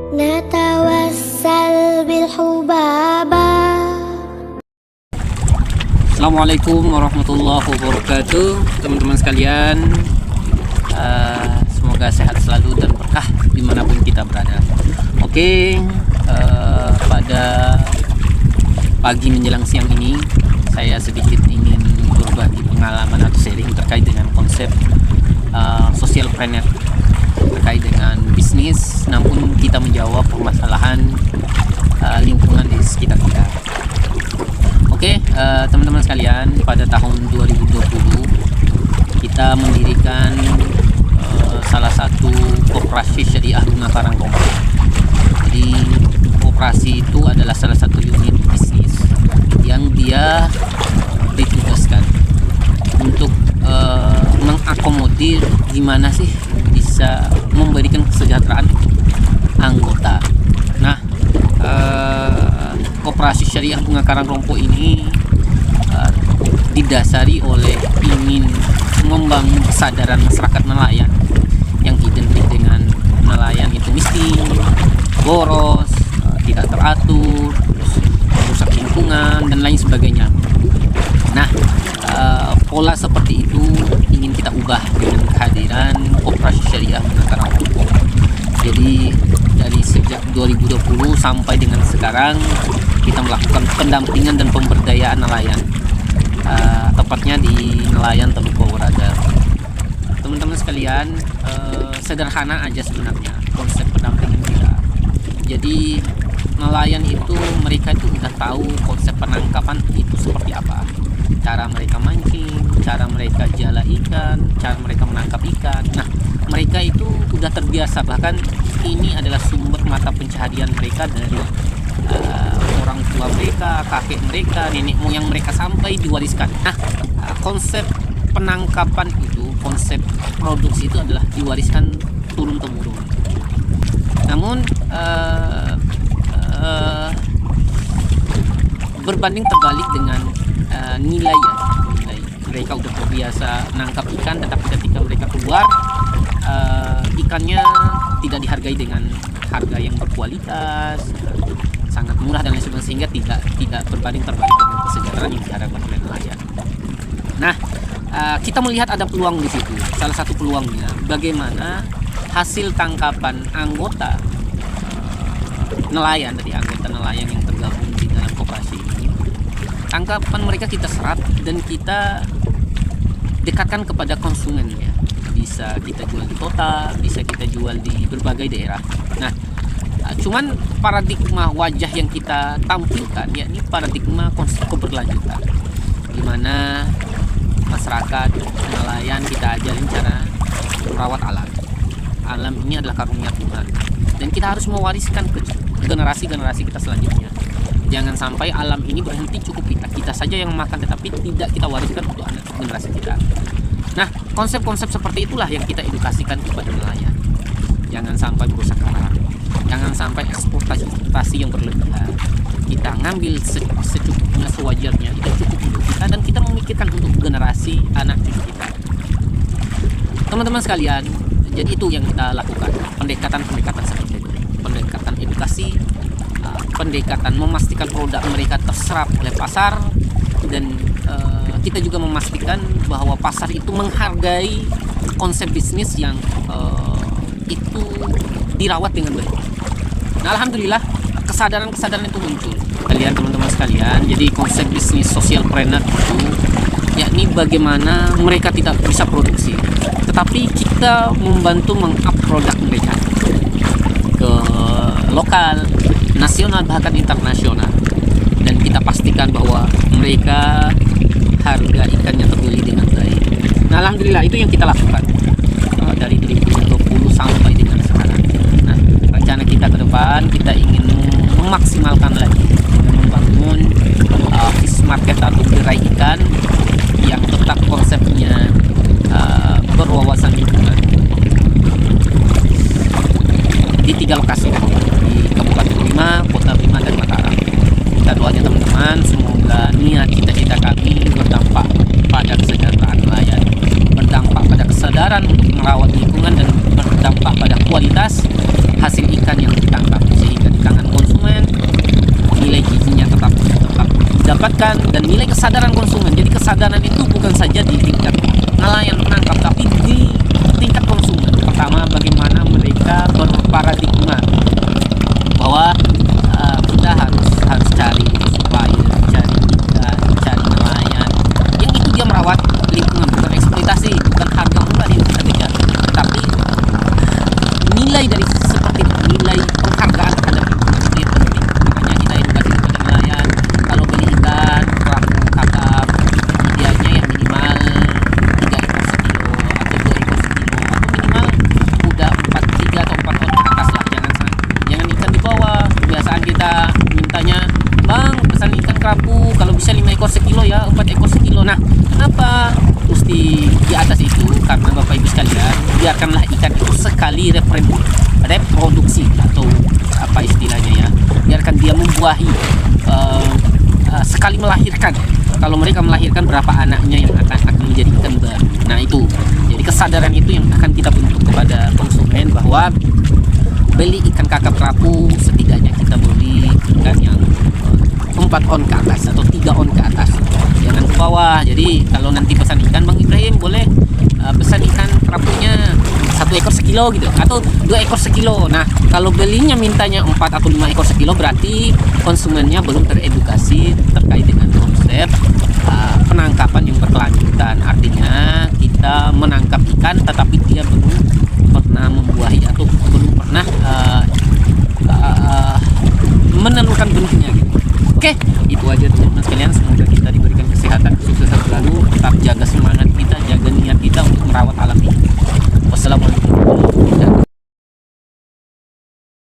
نتوسل بالحبابة. Assalamualaikum warahmatullahi wabarakatuh, teman-teman sekalian. Semoga sehat selalu dan berkah dimanapun kita berada. Oke, pada pagi menjelang siang ini saya sedikit ingin berbagi pengalaman atau sharing terkait dengan konsep social planner, terkait dengan bisnis, namun kita menjawab permasalahan lingkungan di sekitar kita. Oke, teman-teman sekalian, pada tahun 2020 kita mendirikan salah satu koperasi syariah bunga Karangrompo. Jadi koperasi itu adalah salah satu unit bisnis yang dia ditugaskan untuk mengakomodir gimana sih bisa memberikan kesejahteraan anggota. Nah, koperasi syariah bunga Karangrompo ini didasari oleh ingin membangun kesadaran masyarakat nelayan yang identik dengan nelayan itu miskin, boros, tidak teratur, terus merusak lingkungan dan lain sebagainya. Nah, pola seperti itu ingin kita ubah dengan kehadiran koperasi syariah bunga Karangrompo. Jadi dari sejak 2020 sampai dengan sekarang kita melakukan pendampingan dan pemberdayaan nelayan, tepatnya di nelayan Teluk Bawaraga. Teman-teman sekalian, sederhana aja sebenarnya konsep pendampingan kita. Jadi nelayan itu mereka itu udah tahu konsep penangkapan itu seperti apa, cara mereka mancing, cara mereka jala ikan, cara mereka menangkap ikan. Nah, mereka itu udah terbiasa, bahkan ini adalah sumber mata pencaharian mereka dari orang tua mereka, kakek mereka, nenek moyang mereka sampai diwariskan. Nah, konsep penangkapan itu, konsep produksi itu adalah diwariskan turun temurun. Namun berbanding terbalik dengan nilai mereka udah terbiasa nangkap ikan, tetapi ketika mereka keluar ikannya tidak dihargai dengan harga yang berkualitas, sangat murah dan lain sebagainya, sehingga tidak berbanding terbalik dengan kesejahteraan yang diharapkan oleh nelayan. Nah, kita melihat ada peluang di situ. Salah satu peluangnya bagaimana hasil tangkapan anggota nelayan, dari anggota nelayan yang tergabung di dalam koperasi ini, tangkapan mereka kita serap dan kita dekatkan kepada konsumennya. Bisa kita jual di kota, bisa kita jual di berbagai daerah. Nah, cuman paradigma wajah yang kita tampilkan yakni paradigma konsep keberlanjutan, di mana masyarakat nelayan kita ajarin cara merawat alam. Alam ini adalah karunia Tuhan dan kita harus mewariskan ke generasi-generasi kita selanjutnya. Jangan sampai alam ini berhenti cukup kita saja yang makan, tetapi tidak kita wariskan untuk anak generasi kita. Nah, konsep-konsep seperti itulah yang kita edukasikan kepada nelayan. Jangan sampai merusak alam, jangan sampai eksploitasi yang berlebihan. Kita ngambil secukupnya, sewajarnya, itu cukup untuk kita dan kita memikirkan untuk generasi anak cucu kita. Teman-teman sekalian, jadi itu yang kita lakukan, pendekatan seperti itu, pendekatan edukasi, pendekatan memastikan produk mereka terserap oleh pasar, dan kita juga memastikan bahwa pasar itu menghargai konsep bisnis yang itu dirawat dengan baik. Nah, alhamdulillah kesadaran itu muncul. Kalian teman-teman sekalian, jadi konsep bisnis social planner itu yakni bagaimana mereka tidak bisa produksi, tetapi kita membantu meng-up produk mereka ke lokal, nasional, bahkan internasional, dan kita pastikan bahwa mereka harga ikannya terbeli dengan baik. Nah, alhamdulillah itu yang kita lakukan dari 2020 sampai dengan sekarang. Nah, rencana kita ke depan kita ingin memaksimalkan lagi, membangun fish market atau gerai ikan yang tetap konsepnya berwawasan lingkungan di 3 lokasi, di Kabupaten Bima, Kota Bima, dan Mataram. Kita doanya teman-teman, semoga niat cita-cita kami berdampak pada kesejahteraan nelayan, berdampak pada kesadaran untuk merawat lingkungan, dan berdampak pada kualitas hasil ikan yang ditangkap. dapatkan, dan nilai kesadaran konsumen. Jadi kesadaran itu bukan saja di tingkat nelayan penangkap, tapi di tingkat konsumen. Pertama, bagaimana mereka berparadigma bahwa kita harus cari supplier, cari nelayan yang itu dia merawat lingkungan, bukan eksploitasi, bukan harga murah yang kita kejar, tapi nilai dari seperti itu, nilai penghargaan terhadap lingkungan itu yang penting. Makanya kita edukasi kepada nelayan, kalau beli ikan perahu kakap, medianya yang minimal 3 ekor sekilo atau 2 ekor sekilo, atau minimal udah 3 atau 4 ton ke atas lah. Jangan ikan di bawah. Kebiasaan kita mintanya, bang pesan ikan kerapu kalau bisa 5 ekor sekilo ya, 4 ekor sekilo. Nah, kenapa mesti di atas itu? Karena Bapak Ibu sekalian, biarkanlah ikan itu sekali reproduksi atau apa istilahnya ya, biarkan dia membuahi, sekali melahirkan. Kalau mereka melahirkan, berapa anaknya yang akan menjadi ikan baru. Nah itu, jadi kesadaran itu yang akan kita bentuk kepada konsumen, bahwa beli ikan kakap kerapu setidaknya kita beli ikan yang 4 on ke atas atau 3 on ke atas, jangan ke bawah. Jadi kalau nanti pesan ikan, Bang Ibrahim boleh pesan ikan kerapunya 1 ekor sekilo gitu, atau 2 ekor sekilo. Nah, kalau belinya mintanya 4 atau 5 ekor sekilo, berarti konsumennya belum teredukasi terkait dengan konsep penangkapan yang berkelanjutan. Artinya kita menangkap ikan tetapi dia belum pernah membuahi atau belum pernah menelurkan benihnya gitu. Oke, itu aja teman-teman sekalian. Semoga kita diberikan kesehatan, kesuksesan selalu. Tetap jaga semangat kita, jaga niat kita untuk merawat alam ini. Wassalamualaikum warahmatullahi wabarakatuh.